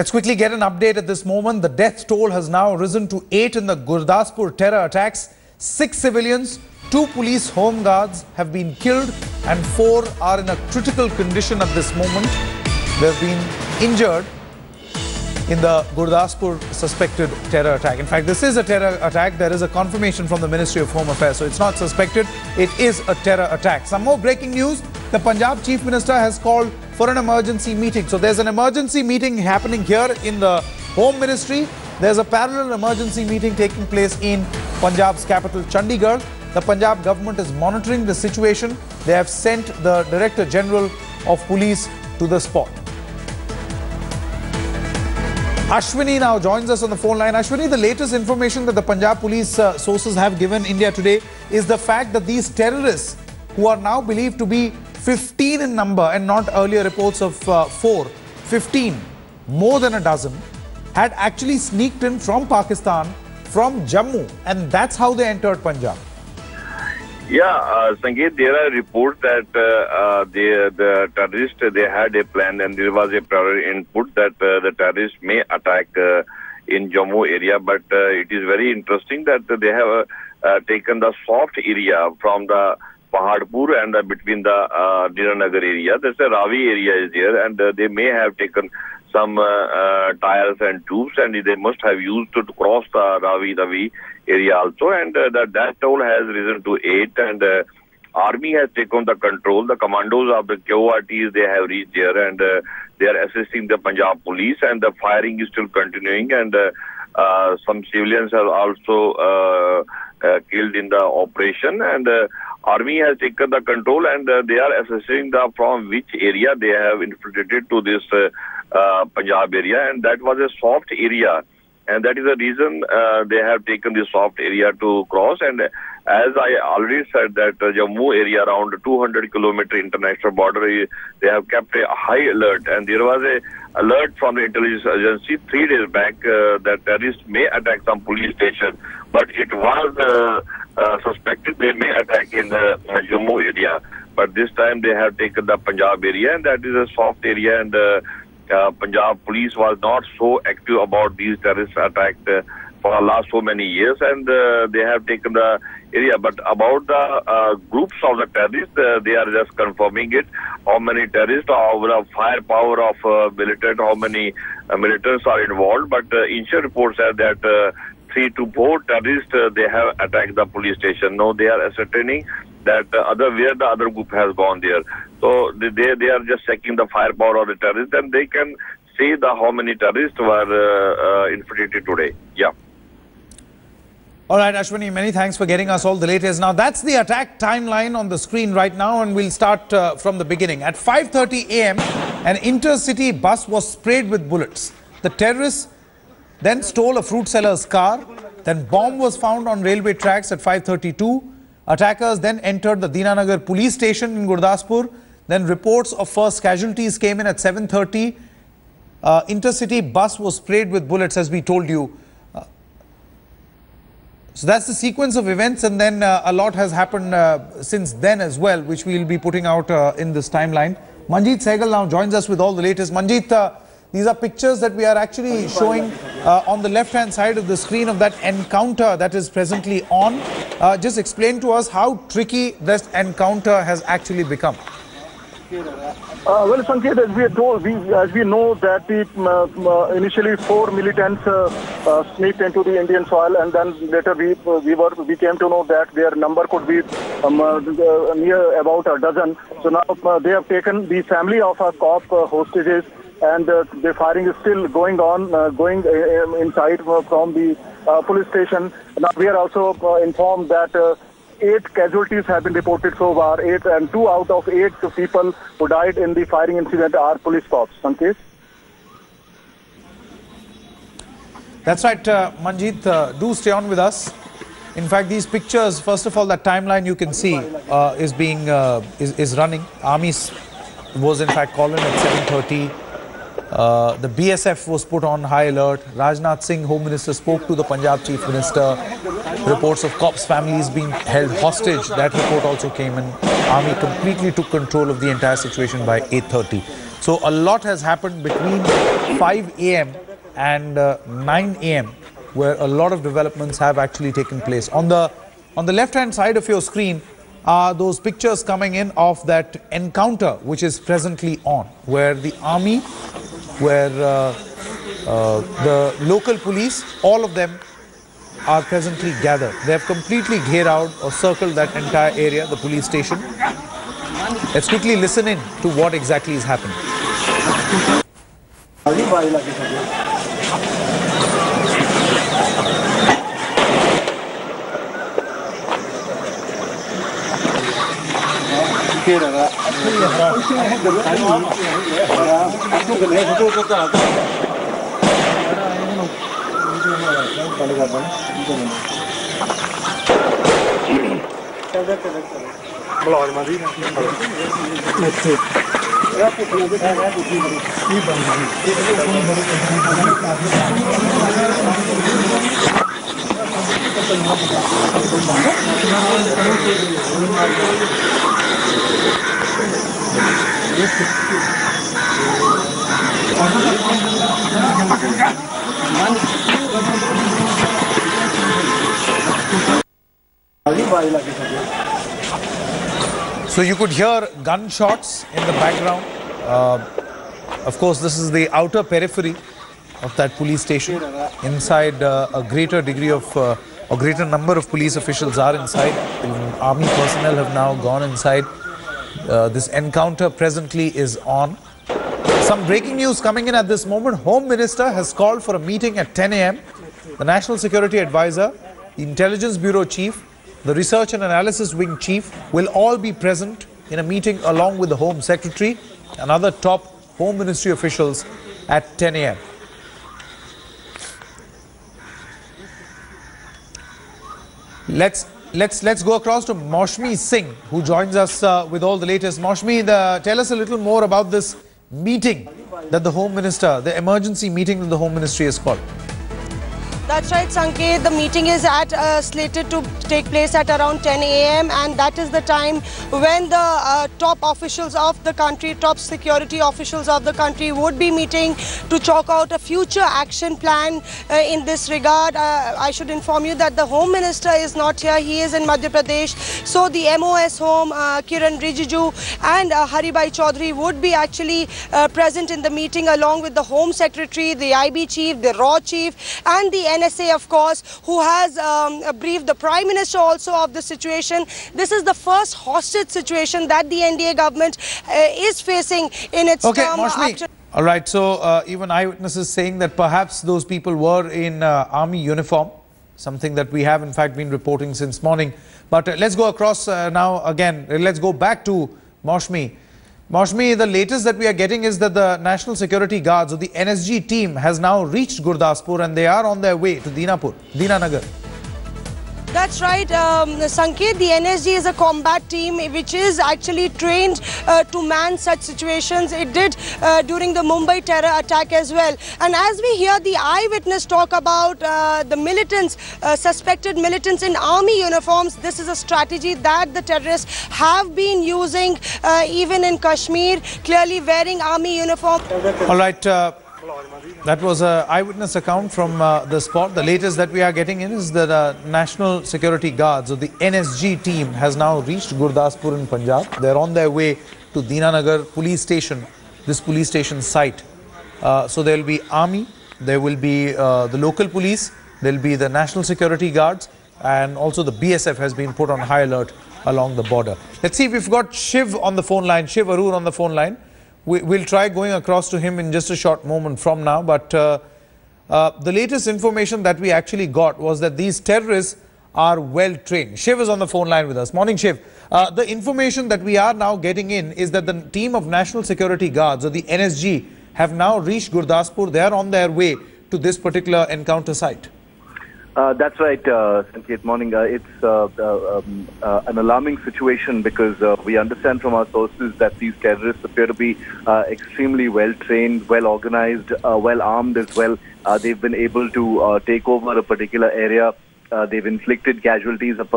Let's quickly get an update at this moment. The death toll has now risen to 8 in the Gurdaspur terror attacks. 6 civilians, 2 police home guards have been killed and 4 are in a critical condition at this moment. They have been injured in the Gurdaspur suspected terror attack. In fact, this is a terror attack. There is a confirmation from the Ministry of Home Affairs. So it's not suspected. It is a terror attack. Some more breaking news. The Punjab Chief Minister has called for an emergency meeting. So there's an emergency meeting happening here in the Home Ministry. There's a parallel emergency meeting taking place in Punjab's capital, Chandigarh. The Punjab government is monitoring the situation. They have sent the Director General of Police to the spot. Ashwini now joins us on the phone line. Ashwini, the latest information that the Punjab police sources have given India Today is the fact that these terrorists, who are now believed to be 15 in number and not earlier reports of 15, more than a dozen, had actually sneaked in from Pakistan, from Jammu, and that's how they entered Punjab. Yeah, Sangeet, there are reports that the terrorists, they had a plan and there was a prior input that the terrorists may attack in Jammu area. But it is very interesting that they have taken the soft area from the Pahadpur and between the Dinanagar area. There's a Ravi area is there, and they may have taken some tires and tubes, and they must have used to cross the Ravi area also, and that toll has risen to 8, and army has taken the control. The commandos of the KORTs, they have reached there, and they are assisting the Punjab police, and the firing is still continuing, and some civilians are also killed in the operation, and army has taken the control, and they are assessing from which area they have infiltrated to this Punjab area, and that was a soft area, and that is the reason they have taken this soft area to cross. And as I already said, that Jammu area, around 200-kilometer international border, they have kept a high alert, and there was a alert from the intelligence agency 3 days back that terrorists may attack some police station, but it was suspected they may attack in the Jammu area. But this time they have taken the Punjab area, and that is a soft area, and Punjab police was not so active about these terrorist attacks for the last so many years, and they have taken the area. But about the groups of the terrorists, they are just confirming it. How many terrorists, over the firepower of militant, how many militants are involved. But initial reports said that 3 to 4 terrorists, they have attacked the police station. Now they are ascertaining that where the other group has gone there. So they are just checking the firepower of the terrorists, and they can see how many terrorists were infiltrated today. Yeah. All right, Ashwini, many thanks for getting us all the latest. Now, that's the attack timeline on the screen right now, and we'll start from the beginning. At 5:30 a.m., an intercity bus was sprayed with bullets. The terrorists then stole a fruit seller's car. Then bomb was found on railway tracks at 5:32. Attackers then entered the Dinanagar police station in Gurdaspur. Then reports of first casualties came in at 7:30. Intercity bus was sprayed with bullets, as we told you. So that's the sequence of events, and then a lot has happened since then as well, which we will be putting out in this timeline. Manjeet Sehgal now joins us with all the latest. Manjeet, these are pictures that we are actually showing on the left-hand side of the screen of that encounter that is presently on. Just explain to us how tricky this encounter has actually become. Well, Sanket, as we are told, as we know that initially 4 militants sneaked into the Indian soil, and then later we came to know that their number could be near about a dozen. So now they have taken the family of our cop hostages, and the firing is still going on, going inside from the police station. Now we are also informed that 8 casualties have been reported so far, 8, and 2 out of 8 people who died in the firing incident are police cops. Sanket? That's right, Manjeet. Do stay on with us. In fact, these pictures, first of all, that timeline you can see is running. Army was in fact called in at 7:30. The BSF was put on high alert. Rajnath Singh, Home Minister, spoke to the Punjab Chief Minister. Reports of cops' families being held hostage, that report also came in. Army completely took control of the entire situation by 8:30. So a lot has happened between 5 a.m. and 9 a.m. where a lot of developments have actually taken place. On the left-hand side of your screen are those pictures coming in of that encounter which is presently on, where the army, where the local police, all of them are presently gathered. They have completely geared out or circled that entire area, the police station. Let's quickly listen in to what exactly is happening. So you could hear gunshots in the background. Of course, this is the outer periphery of that police station. Inside, a greater degree of, a greater number of police officials are inside. Even army personnel have now gone inside. This encounter presently is on. Some breaking news coming in at this moment. Home Minister has called for a meeting at 10 a.m. The National Security Advisor, the Intelligence Bureau Chief, the Research and Analysis Wing Chief will all be present in a meeting along with the Home Secretary and other top Home Ministry officials at 10 a.m. Let's go across to Maushmi Singh, who joins us with all the latest. Maushmi, tell us a little more about this meeting that the Home Minister, the emergency meeting that the Home Ministry has called. That's right, Sanket. The meeting is slated to take place at around 10 a.m. and that is the time when the top officials of the country, top security officials of the country would be meeting to chalk out a future action plan in this regard. I should inform you that the Home Minister is not here. He is in Madhya Pradesh. So the MOS Home, Kiran Rijiju and Haribhai Chaudhary would be actually present in the meeting along with the Home Secretary, the IB Chief, the RAW Chief and the NSA, of course, who has briefed the Prime Minister also of the situation. This is the first hostage situation that the NDA government is facing in its term. All right, so even eyewitnesses saying that perhaps those people were in army uniform, something that we have in fact been reporting since morning. But let's go across now again. Let's go back to Maushmi. Maushmi, the latest that we are getting is that the National Security Guards or the NSG team has now reached Gurdaspur and they are on their way to Dinanagar. That's right, Sanket. The NSG is a combat team which is actually trained to man such situations. It did during the Mumbai terror attack as well. And as we hear the eyewitness talk about the militants, suspected militants in army uniforms, this is a strategy that the terrorists have been using even in Kashmir, clearly wearing army uniform. All right. That was an eyewitness account from the spot. The latest that we are getting in is that the National Security Guards or the NSG team has now reached Gurdaspur in Punjab. They're on their way to Dinanagar police station, this police station site. So there will be army, there will be the local police, there will be the National Security Guards, and also the BSF has been put on high alert along the border. Let's see if we've got Shiv on the phone line, Shiv Arur on the phone line. We'll try going across to him in just a short moment from now. But the latest information that we actually got was that these terrorists are well trained. Shiv is on the phone line with us. Morning, Shiv. The information that we are now getting in is that the team of National Security Guards or the NSG have now reached Gurdaspur. They are on their way to this particular encounter site. That's right, Sanket. Morning. It's an alarming situation because we understand from our sources that these terrorists appear to be extremely well trained, well organized, well armed as well. They've been able to take over a particular area. They've inflicted casualties of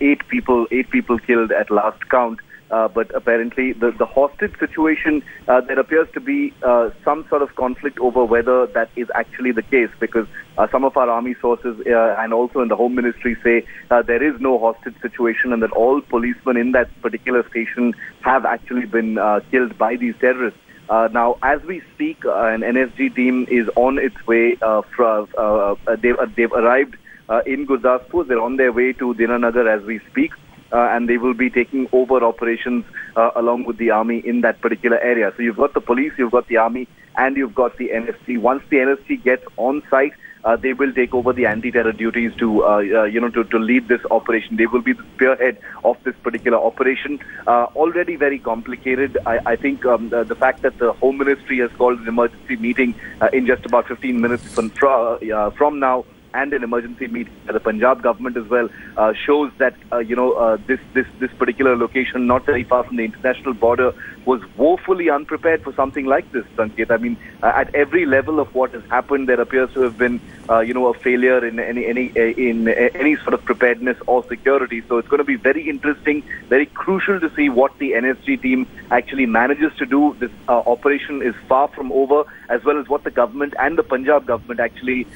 8 people killed at last count. but apparently the hostage situation, there appears to be some sort of conflict over whether that is actually the case, because some of our army sources and also in the Home Ministry say there is no hostage situation and that all policemen in that particular station have actually been killed by these terrorists. Now, as we speak, an NSG team is on its way. They've arrived in Gurdaspur. They're on their way to Dinanagar as we speak. And they will be taking over operations along with the army in that particular area. So you've got the police, you've got the army, and you've got the NSG. Once the NSG gets on site, they will take over the anti-terror duties to lead this operation. They will be the spearhead of this particular operation. Already very complicated. I think the fact that the Home Ministry has called an emergency meeting in just about 15 minutes from now, and an emergency meeting by the Punjab government as well, shows that this particular location, not very far from the international border, was woefully unprepared for something like this, Sanket. I mean, at every level of what has happened, there appears to have been a failure in any sort of preparedness or security. So it's going to be very interesting, very crucial to see what the NSG team actually manages to do. This operation is far from over, as well as what the government and the Punjab government actually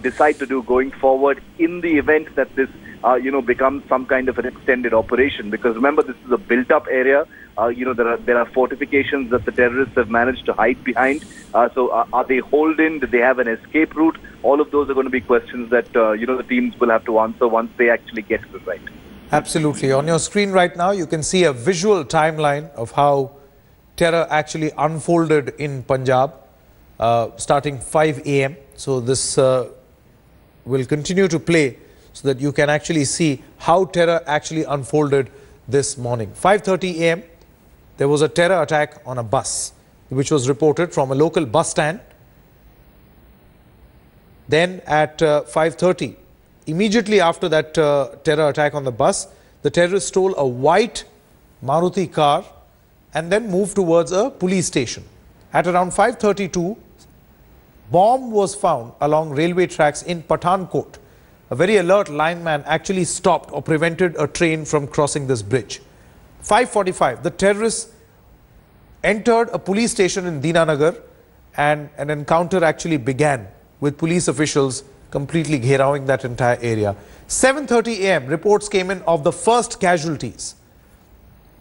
decide to do going forward in the event that this becomes some kind of an extended operation. Because remember, this is a built-up area. There are fortifications that the terrorists have managed to hide behind. So are they holed in? Do they have an escape route? All of those are going to be questions that the teams will have to answer once they actually get to the site. Absolutely. On your screen right now, you can see a visual timeline of how terror actually unfolded in Punjab, starting 5 a.m. So this will continue to play so that you can actually see how terror actually unfolded this morning. 5:30 a.m. there was a terror attack on a bus, which was reported from a local bus stand. Then at 5:30, immediately after that terror attack on the bus, the terrorists stole a white Maruti car and then moved towards a police station. At around 5:32, bomb was found along railway tracks in Pathankot. A very alert lineman actually stopped or prevented a train from crossing this bridge. 5:45, the terrorists entered a police station in Dinanagar and an encounter actually began with police officials completely gherawing that entire area. 7:30 a.m. reports came in of the first casualties.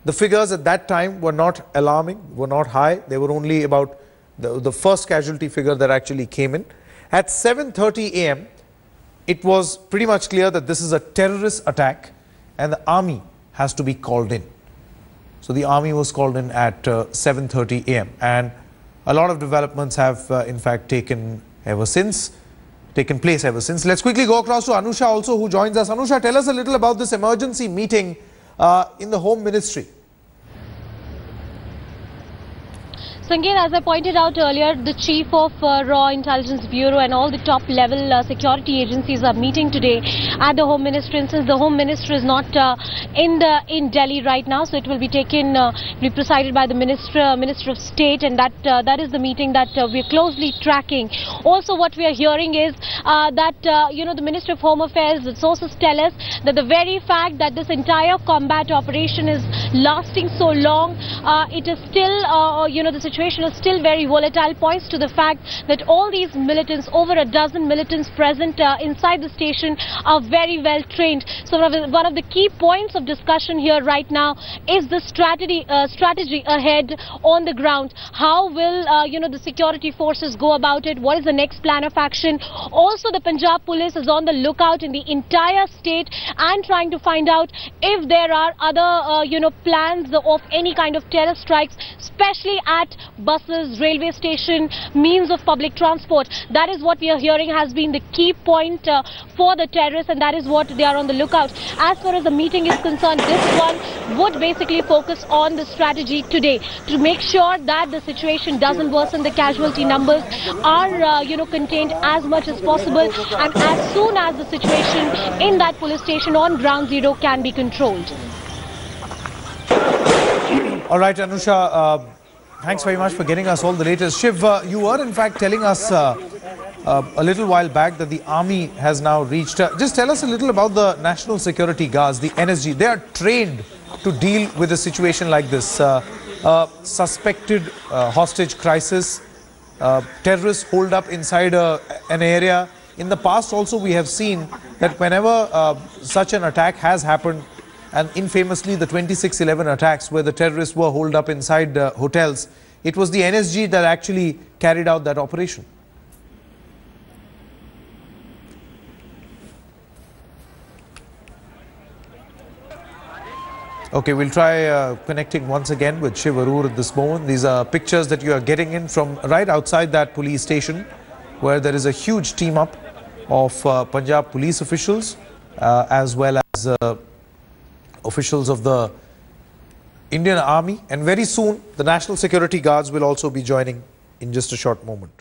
The figures at that time were not alarming, were not high. They were only about the first casualty figure that actually came in. At 7:30 a.m., it was pretty much clear that this is a terrorist attack and the army has to be called in. So the army was called in at 7:30 a.m. and a lot of developments have in fact taken place ever since. Let's quickly go across to Anusha also, who joins us. Anusha, tell us a little about this emergency meeting in the Home Ministry. Sanket, as I pointed out earlier, the Chief of Raw Intelligence Bureau and all the top level security agencies are meeting today at the Home Ministry. And since the Home Ministry is not in Delhi right now, so it will be presided by the Minister of State, and that is the meeting that we are closely tracking. Also, what we are hearing is that the Ministry of Home Affairs, the sources tell us that the very fact that this entire combat operation is lasting so long, it is still the situation is still very volatile, points to the fact that all these militants, over a dozen militants present inside the station, are very well trained. So one of the key points of discussion here right now is the strategy ahead on the ground. How will the security forces go about it? What is the next plan of action? Also, the Punjab police is on the lookout in the entire state and trying to find out if there are other plans of any kind of terror strikes, especially at buses, railway station, means of public transport. That is what we are hearing has been the key point for the terrorists, and that is what they are on the lookout. As far as the meeting is concerned, this one would basically focus on the strategy today to make sure that the situation doesn't worsen. The casualty numbers are contained as much as possible, and as soon as the situation in that police station on ground zero can be controlled. All right, Anusha, thanks very much for getting us all the latest. Shiv, you were in fact telling us a little while back that the army has now reached. Just tell us a little about the National Security Guards, the NSG. They are trained to deal with a situation like this. Suspected hostage crisis, terrorists hold up inside an area. In the past also we have seen that whenever such an attack has happened, and infamously the 26/11 attacks where the terrorists were holed up inside hotels, it was the NSG that actually carried out that operation. Okay, we'll try connecting once again with Shiv Arur at this moment. These are pictures that you are getting in from right outside that police station, where there is a huge team up of Punjab police officials as well as officials of the Indian Army. And very soon, the National Security Guards will also be joining in just a short moment.